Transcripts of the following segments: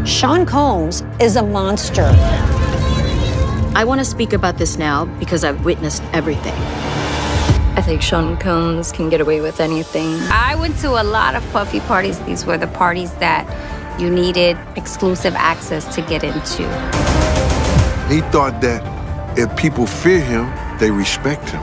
Sean Combs is a monster. I want to speak about this now because I've witnessed everything. I think Sean Combs can get away with anything. I went to a lot of puffy parties. These were the parties that you needed exclusive access to get into. He thought that if people fear him, they respect him.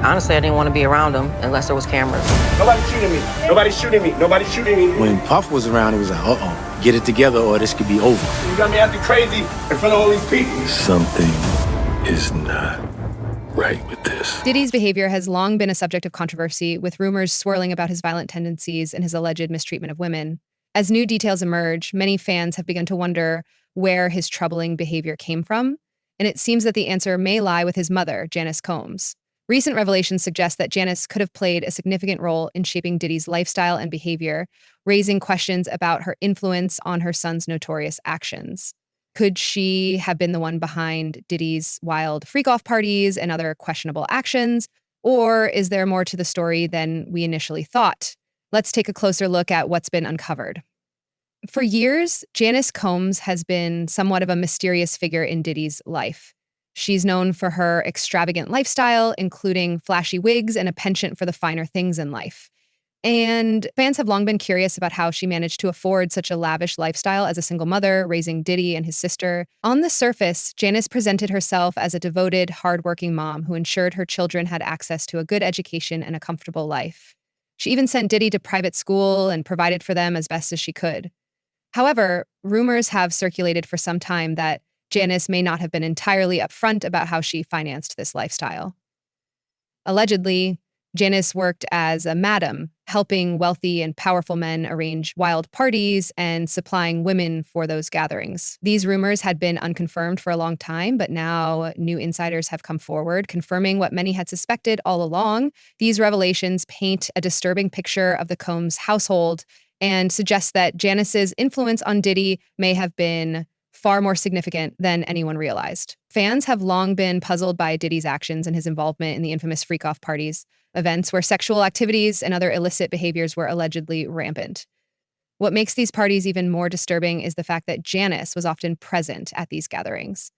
Honestly, I didn't want to be around him unless there was cameras. Nobody's shooting me. Nobody's shooting me. Nobody's shooting me. When Puff was around, it was like, uh-oh, get it together or this could be over. You got me acting crazy in front of all these people. Something is not right with this. Diddy's behavior has long been a subject of controversy, with rumors swirling about his violent tendencies and his alleged mistreatment of women. As new details emerge, many fans have begun to wonder where his troubling behavior came from, and it seems that the answer may lie with his mother, Janice Combs. Recent revelations suggest that Janice could have played a significant role in shaping Diddy's lifestyle and behavior, raising questions about her influence on her son's notorious actions. Could she have been the one behind Diddy's wild freak-off parties and other questionable actions? Or is there more to the story than we initially thought? Let's take a closer look at what's been uncovered. For years, Janice Combs has been somewhat of a mysterious figure in Diddy's life. She's known for her extravagant lifestyle, including flashy wigs and a penchant for the finer things in life. And fans have long been curious about how she managed to afford such a lavish lifestyle as a single mother, raising Diddy and his sister. On the surface, Janice presented herself as a devoted, hardworking mom who ensured her children had access to a good education and a comfortable life. She even sent Diddy to private school and provided for them as best as she could. However, rumors have circulated for some time that Janice may not have been entirely upfront about how she financed this lifestyle. Allegedly, Janice worked as a madam, helping wealthy and powerful men arrange wild parties and supplying women for those gatherings. These rumors had been unconfirmed for a long time, but now new insiders have come forward, confirming what many had suspected all along. These revelations paint a disturbing picture of the Combs household and suggest that Janice's influence on Diddy may have been far more significant than anyone realized. Fans have long been puzzled by Diddy's actions and his involvement in the infamous freak-off parties, events where sexual activities and other illicit behaviors were allegedly rampant. What makes these parties even more disturbing is the fact that Janice was often present at these gatherings.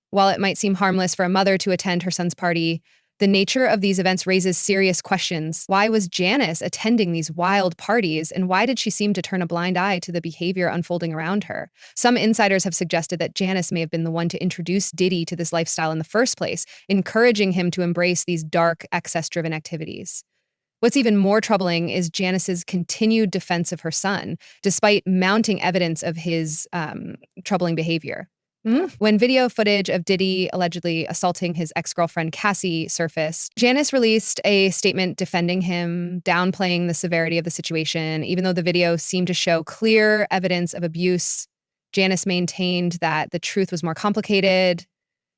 While it might seem harmless for a mother to attend her son's party, the nature of these events raises serious questions. Why was Janice attending these wild parties, and why did she seem to turn a blind eye to the behavior unfolding around her? Some insiders have suggested that Janice may have been the one to introduce Diddy to this lifestyle in the first place, encouraging him to embrace these dark, excess-driven activities. What's even more troubling is Janice's continued defense of her son, despite mounting evidence of his troubling behavior. When video footage of Diddy allegedly assaulting his ex-girlfriend Cassie surfaced, Janice released a statement defending him, downplaying the severity of the situation. Even though the video seemed to show clear evidence of abuse, Janice maintained that the truth was more complicated.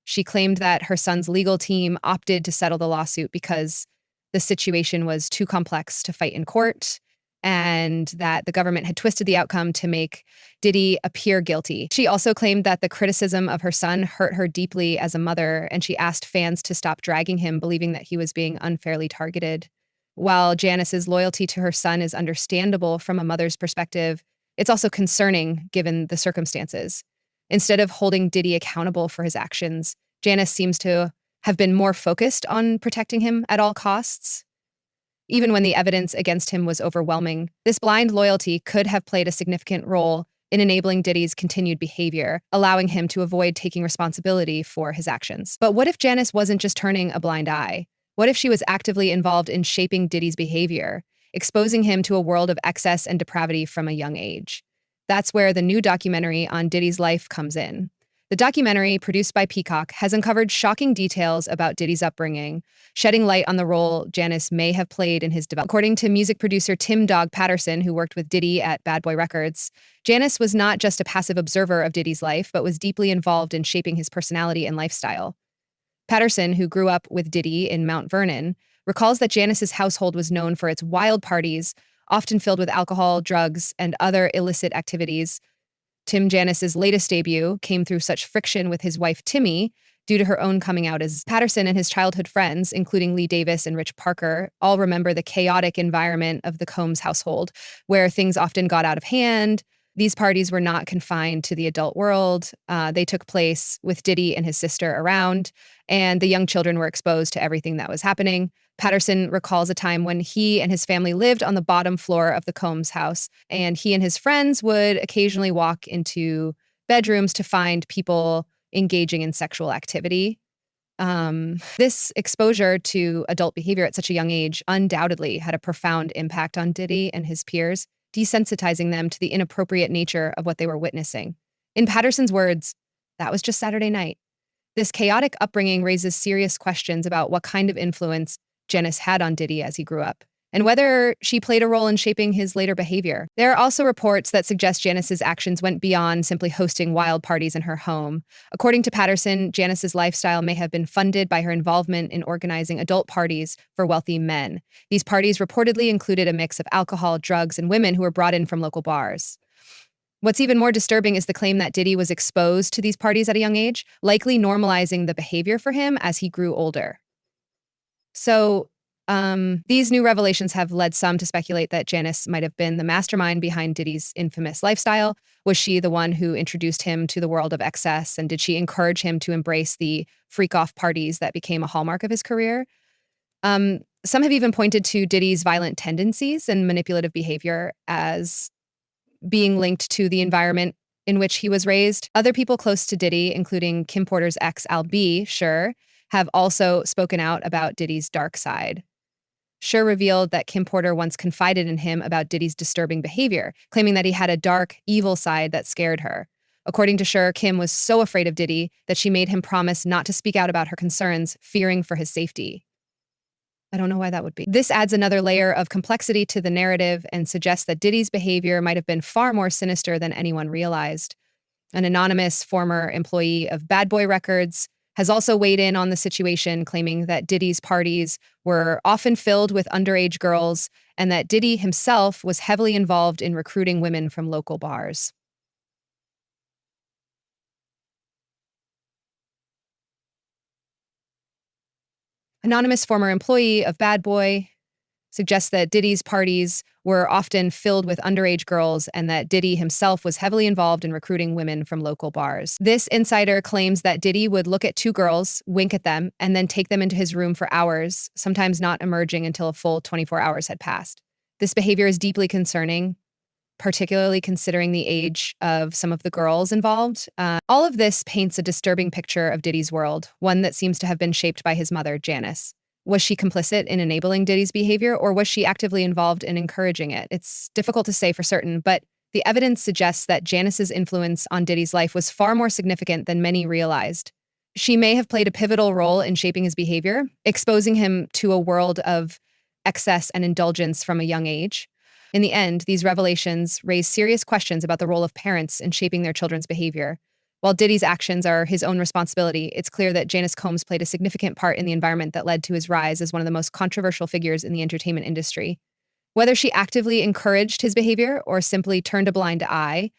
She claimed that her son's legal team opted to settle the lawsuit because the situation was too complex to fight in court, and that the government had twisted the outcome to make Diddy appear guilty. She also claimed that the criticism of her son hurt her deeply as a mother, and she asked fans to stop dragging him, believing that he was being unfairly targeted. While Janice's loyalty to her son is understandable from a mother's perspective, it's also concerning given the circumstances. Instead of holding Diddy accountable for his actions, Janice seems to have been more focused on protecting him at all costs. Even when the evidence against him was overwhelming, this blind loyalty could have played a significant role in enabling Diddy's continued behavior, allowing him to avoid taking responsibility for his actions. But what if Janice wasn't just turning a blind eye? What if she was actively involved in shaping Diddy's behavior, exposing him to a world of excess and depravity from a young age? That's where the new documentary on Diddy's life comes in. The documentary, produced by Peacock, has uncovered shocking details about Diddy's upbringing, shedding light on the role Janice may have played in his development. According to music producer Tim "Dog" Patterson, who worked with Diddy at Bad Boy Records, Janice was not just a passive observer of Diddy's life, but was deeply involved in shaping his personality and lifestyle. Patterson, who grew up with Diddy in Mount Vernon, recalls that Janice's household was known for its wild parties, often filled with alcohol, drugs, and other illicit activities. Tim Janice's latest debut came through such friction with his wife Timmy due to her own coming out as Patterson and his childhood friends, including Lee Davis and Rich Parker, all remember the chaotic environment of the Combs household, where things often got out of hand. These parties were not confined to the adult world. They took place with Diddy and his sister around, and the young children were exposed to everything that was happening. Patterson recalls a time when he and his family lived on the bottom floor of the Combs house, and he and his friends would occasionally walk into bedrooms to find people engaging in sexual activity. This exposure to adult behavior at such a young age undoubtedly had a profound impact on Diddy and his peers, desensitizing them to the inappropriate nature of what they were witnessing. In Patterson's words, that was just Saturday night. This chaotic upbringing raises serious questions about what kind of influence Janice had on Diddy as he grew up, and whether she played a role in shaping his later behavior. There are also reports that suggest Janice's actions went beyond simply hosting wild parties in her home. According to Patterson, Janice's lifestyle may have been funded by her involvement in organizing adult parties for wealthy men. These parties reportedly included a mix of alcohol, drugs, and women who were brought in from local bars. What's even more disturbing is the claim that Diddy was exposed to these parties at a young age, likely normalizing the behavior for him as he grew older. So, these new revelations have led some to speculate that Janice might have been the mastermind behind Diddy's infamous lifestyle. Was she the one who introduced him to the world of excess, and did she encourage him to embrace the freak-off parties that became a hallmark of his career? Some have even pointed to Diddy's violent tendencies and manipulative behavior as being linked to the environment in which he was raised. Other people close to Diddy, including Kim Porter's ex, Al B. Schur, have also spoken out about Diddy's dark side. Schur revealed that Kim Porter once confided in him about Diddy's disturbing behavior, claiming that he had a dark, evil side that scared her. According to Schur, Kim was so afraid of Diddy that she made him promise not to speak out about her concerns, fearing for his safety. I don't know why that would be. This adds another layer of complexity to the narrative and suggests that Diddy's behavior might have been far more sinister than anyone realized. An anonymous former employee of Bad Boy Records has also weighed in on the situation, claiming that Diddy's parties were often filled with underage girls and that Diddy himself was heavily involved in recruiting women from local bars. Anonymous former employee of Bad Boy suggests that Diddy's parties were often filled with underage girls and that Diddy himself was heavily involved in recruiting women from local bars. This insider claims that Diddy would look at two girls, wink at them, and then take them into his room for hours, sometimes not emerging until a full 24 hours had passed. This behavior is deeply concerning, particularly considering the age of some of the girls involved. All of this paints a disturbing picture of Diddy's world, one that seems to have been shaped by his mother, Janice. Was she complicit in enabling Diddy's behavior, or was she actively involved in encouraging it? It's difficult to say for certain, but the evidence suggests that Janice's influence on Diddy's life was far more significant than many realized. She may have played a pivotal role in shaping his behavior, exposing him to a world of excess and indulgence from a young age. In the end, these revelations raise serious questions about the role of parents in shaping their children's behavior. While Diddy's actions are his own responsibility, it's clear that Janice Combs played a significant part in the environment that led to his rise as one of the most controversial figures in the entertainment industry. Whether she actively encouraged his behavior or simply turned a blind eye,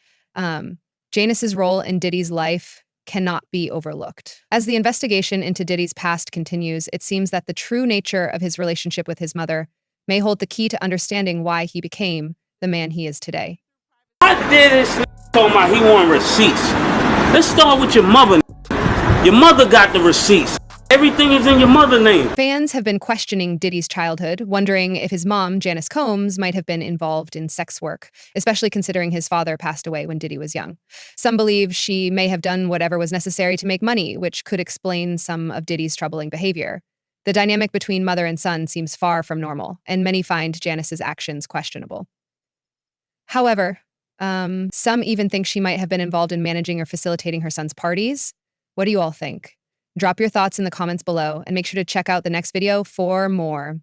Janice's role in Diddy's life cannot be overlooked. As the investigation into Diddy's past continues, it seems that the true nature of his relationship with his mother may hold the key to understanding why he became the man he is today. I did this told my he want receipts. Let's start with your mother. Your mother got the receipts. Everything is in your mother's name. Fans have been questioning Diddy's childhood, wondering if his mom, Janice Combs, might have been involved in sex work, especially considering his father passed away when Diddy was young. Some believe she may have done whatever was necessary to make money, which could explain some of Diddy's troubling behavior. The dynamic between mother and son seems far from normal, and many find Janice's actions questionable. However, some even think she might have been involved in managing or facilitating her son's parties. What do you all think? Drop your thoughts in the comments below and make sure to check out the next video for more.